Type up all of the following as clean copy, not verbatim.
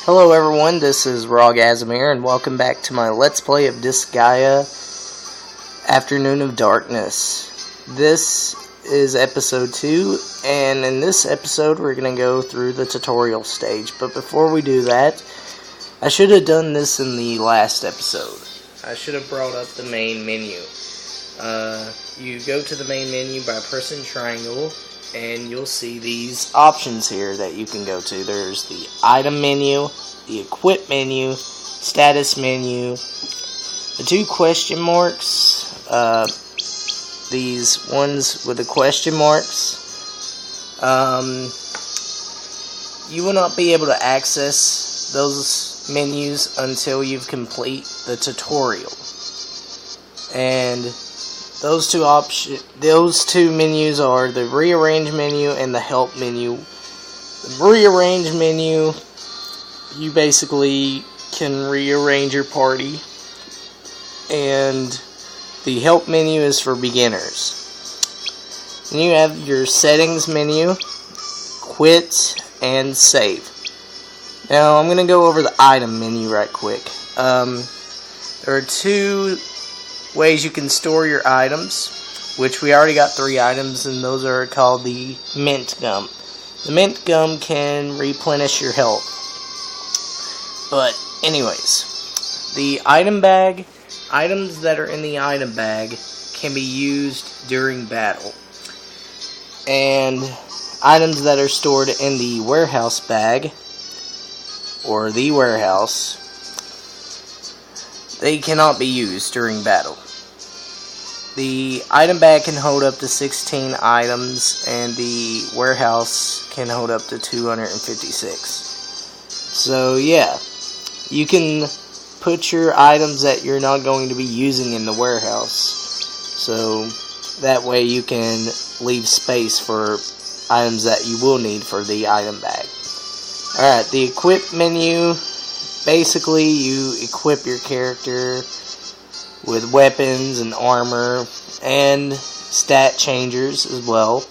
Hello everyone, this is PSP here, and welcome back to my Let's Play of Disgaea Afternoon of Darkness. This is episode 2, and in this episode we're going to go through the tutorial stage. But before we do that, I should have done this in the last episode. I should have brought up the main menu. You go to the main menu by pressing triangle, and you'll see these options here that you can go to. There's the item menu, the equip menu, status menu, the two question marks, these ones with the question marks. You will not be able to access those menus until you've complete the tutorial. And those two menus are the rearrange menu and the help menu. The rearrange menu, you basically can rearrange your party, and the help menu is for beginners. Then you have your settings menu, quit, and save. Now I'm going to go over the item menu right quick. There are two ways you can store your items, which we already got 3 items, and those are called the mint gum. The mint gum can replenish your health. But anyways, the item bag, items that are in the item bag can be used during battle. And items that are stored in the warehouse bag, or the warehouse, they cannot be used during battle. The item bag can hold up to 16 items, and the warehouse can hold up to 256. So yeah, you can put your items that you're not going to be using in the warehouse, so that way you can leave space for items that you will need for the item bag. Alright, the equip menu, basically you equip your character with weapons and armor and stat changers as well.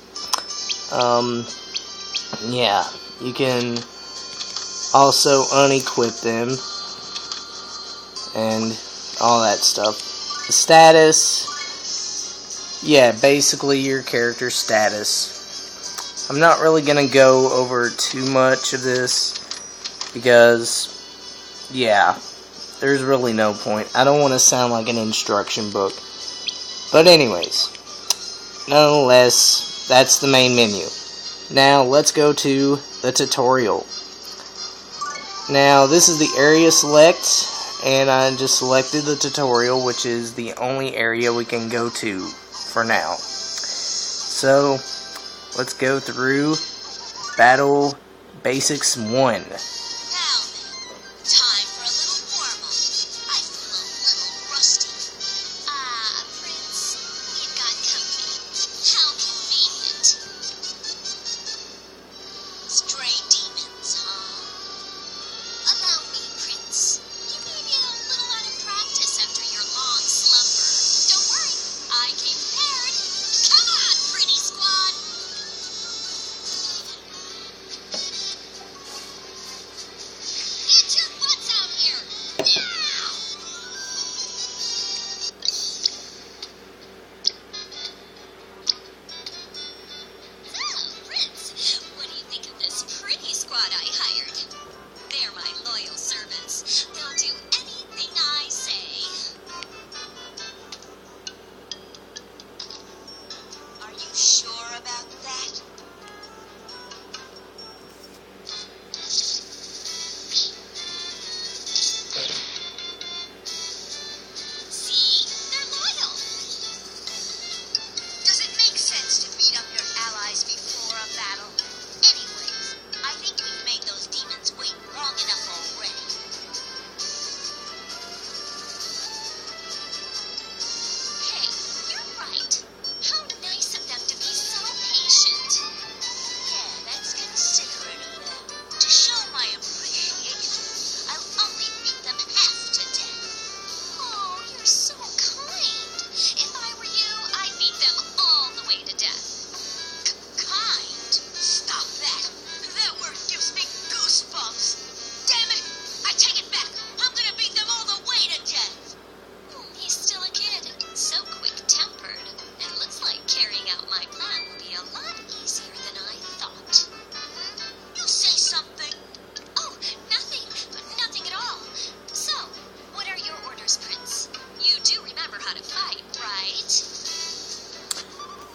Yeah, you can also unequip them and all that stuff. The status, yeah, basically your character's status. I'm not really going to go over too much of this because, yeah, there's really no point. I don't want to sound like an instruction book. But anyways, nonetheless, that's the main menu. Now, let's go to the tutorial. Now, this is the area select, and I just selected the tutorial, which is the only area we can go to for now. So, let's go through Battle Basics 1.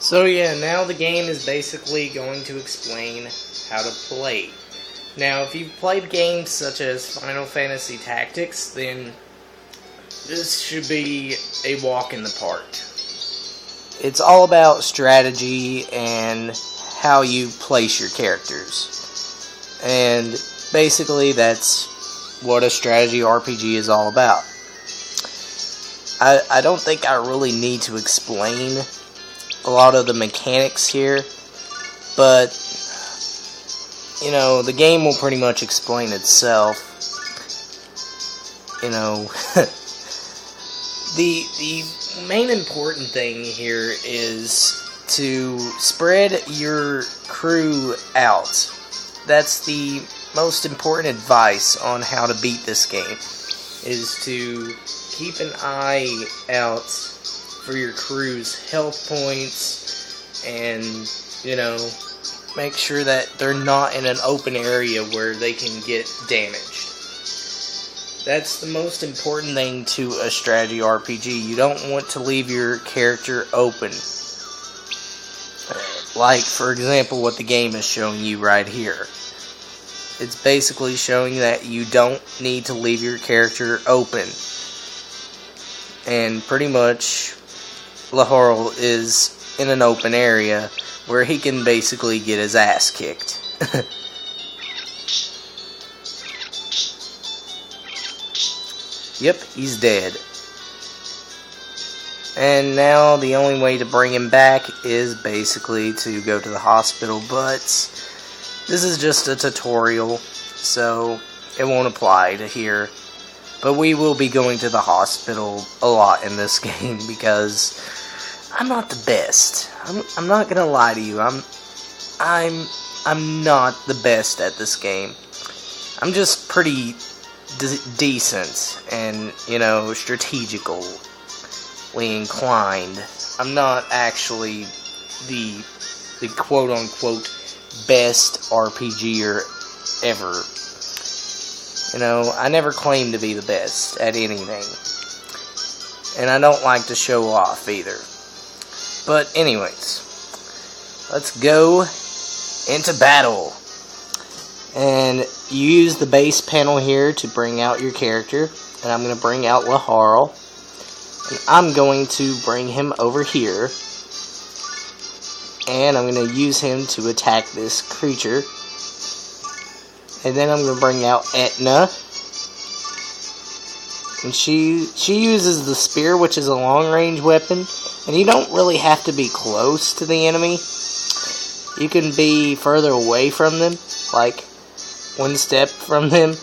So yeah, now the game is basically going to explain how to play. Now, if you've played games such as Final Fantasy Tactics, then this should be a walk in the park. It's all about strategy and how you place your characters. And basically that's what a strategy RPG is all about. I don't think I really need to explain a lot of the mechanics here, but you know, the game will pretty much explain itself. You know, the main important thing here is to spread your crew out. That's the most important advice on how to beat this game, is to keep an eye out for your crew's health points and, you know, make sure that they're not in an open area where they can get damaged. That's the most important thing to a strategy RPG. You don't want to leave your character open. Like, for example, what the game is showing you right here. It's basically showing that you don't need to leave your character open. And pretty much, Laharl is in an open area where he can basically get his ass kicked. Yep, he's dead. And now the only way to bring him back is basically to go to the hospital, but this is just a tutorial, so it won't apply to here. But we will be going to the hospital a lot in this game because I'm not the best. I'm not gonna lie to you. I'm not the best at this game. I'm just pretty decent and, you know, strategically inclined. I'm not actually the quote-unquote best RPGer ever. You know, I never claim to be the best at anything. And I don't like to show off either. But anyways, let's go into battle. And you use the base panel here to bring out your character. And I'm going to bring out Laharl. And I'm going to bring him over here. And I'm going to use him to attack this creature. And then I'm going to bring out Etna. And she uses the spear, which is a long-range weapon. And you don't really have to be close to the enemy. You can be further away from them, like one step from them.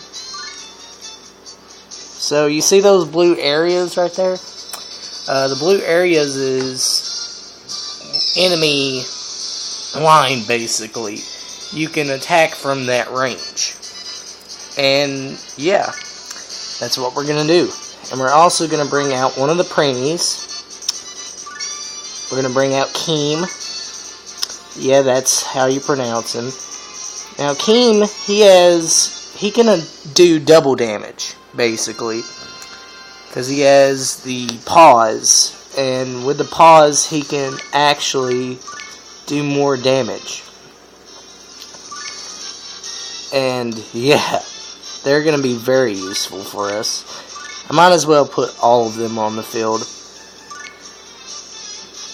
So you see those blue areas right there? The blue areas is enemy line, basically. You can attack from that range. And yeah, that's what we're going to do. And we're also going to bring out one of the preemies. We're going to bring out Keem. Yeah, that's how you pronounce him. Now Keem, he can do double damage, basically. Because he has the pause. And with the pause, he can actually do more damage. And yeah, they're going to be very useful for us. I might as well put all of them on the field.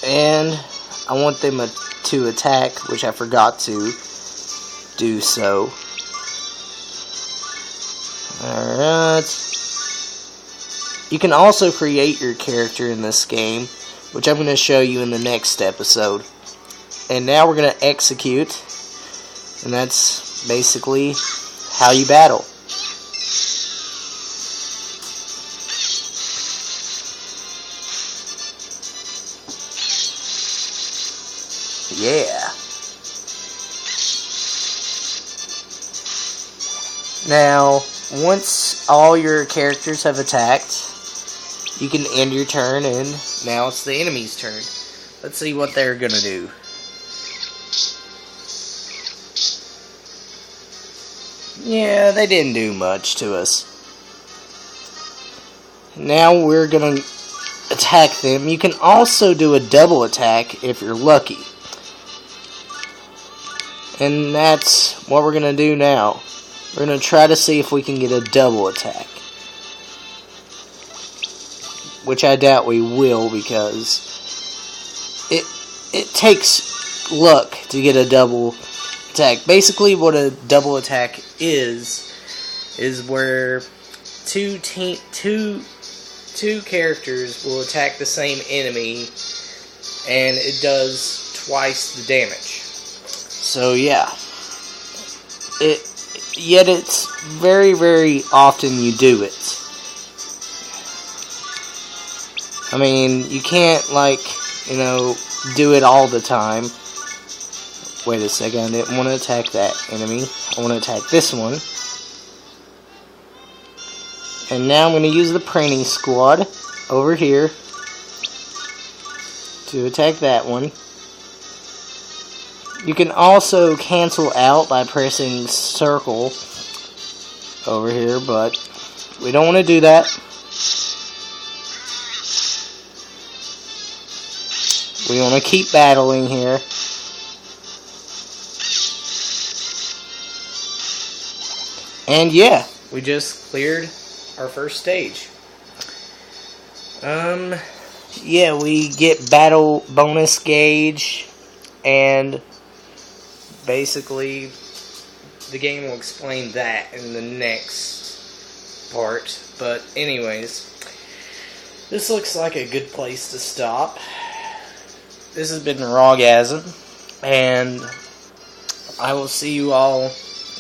And I want them to attack, which I forgot to do so. Alright. You can also create your character in this game, which I'm going to show you in the next episode. And now we're going to execute. And that's basically how you battle. Yeah. Now, once all your characters have attacked, you can end your turn, and now it's the enemy's turn. Let's see what they're gonna do. Yeah, they didn't do much to us. Now we're gonna attack them. You can also do a double attack if you're lucky. And that's what we're going to do now. We're going to try to see if we can get a double attack. Which I doubt we will, because it takes luck to get a double attack. Basically what a double attack is where two characters will attack the same enemy, and it does twice the damage. So yeah, yet it's very, very often you do it. I mean, you can't, like, do it all the time. Wait a second, I didn't want to attack that enemy. I want to attack this one. And now I'm going to use the Preening Squad over here to attack that one. You can also cancel out by pressing circle over here, but we don't want to do that. We want to keep battling here. And yeah, we just cleared our first stage. Yeah, we get battle bonus gauge, and basically the game will explain that in the next part. But anyways, this looks like a good place to stop. This has been LetsPlayGasm, and I will see you all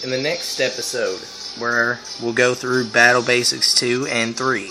in the next episode, where we'll go through Battle Basics 2 and 3.